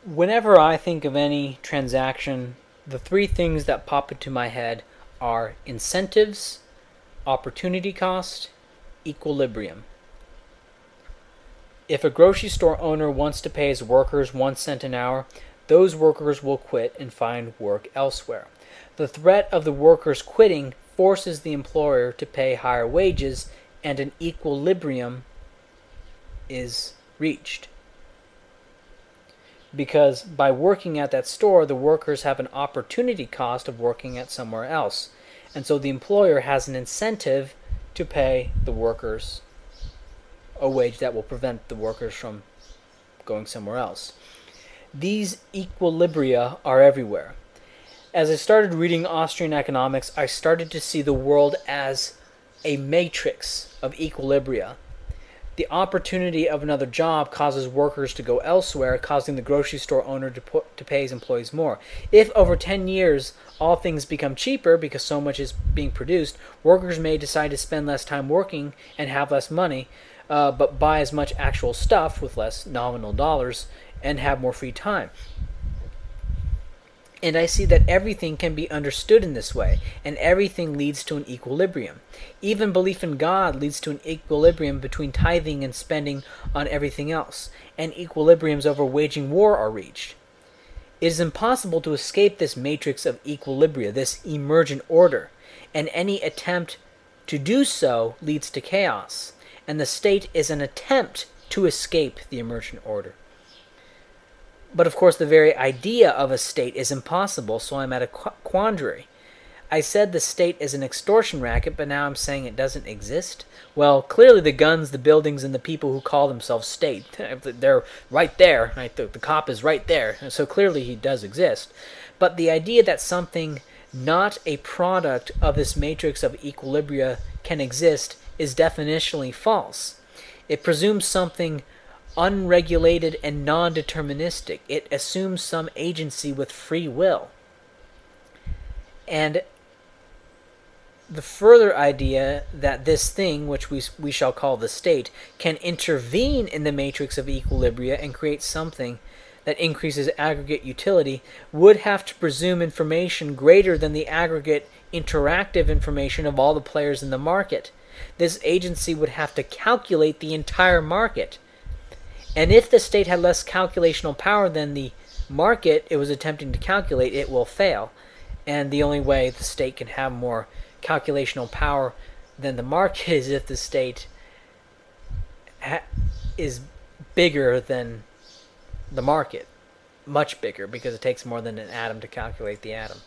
Whenever I think of any transaction, the three things that pop into my head are incentives, opportunity cost, equilibrium. If a grocery store owner wants to pay his workers 1 cent an hour, those workers will quit and find work elsewhere. The threat of the workers quitting forces the employer to pay higher wages, and an equilibrium is reached. Because by working at that store, the workers have an opportunity cost of working at somewhere else. And so the employer has an incentive to pay the workers a wage that will prevent the workers from going somewhere else. These equilibria are everywhere. As I started reading Austrian economics, I started to see the world as a matrix of equilibria. The opportunity of another job causes workers to go elsewhere, causing the grocery store owner to pay his employees more. If over 10 years all things become cheaper because so much is being produced, workers may decide to spend less time working and have less money, but buy as much actual stuff with less nominal dollars and have more free time. And I see that everything can be understood in this way, and everything leads to an equilibrium. Even belief in God leads to an equilibrium between tithing and spending on everything else, and equilibriums over waging war are reached. It is impossible to escape this matrix of equilibria, this emergent order, and any attempt to do so leads to chaos, and the state is an attempt to escape the emergent order. But of course the very idea of a state is impossible, so I'm at a quandary. I said the state is an extortion racket, but now I'm saying it doesn't exist. Well, clearly the guns, the buildings, and the people who call themselves state, they're right there. Right? The cop is right there, so clearly he does exist. But the idea that something not a product of this matrix of equilibria can exist is definitionally false. It presumes something unregulated and non-deterministic. It assumes some agency with free will. And the further idea that this thing, which we shall call the state, can intervene in the matrix of equilibria and create something that increases aggregate utility would have to presume information greater than the aggregate interactive information of all the players in the market. This agency would have to calculate the entire market. And if the state had less calculational power than the market it was attempting to calculate, it will fail. And the only way the state can have more calculational power than the market is if the state is bigger than the market. Much bigger, because it takes more than an atom to calculate the atom.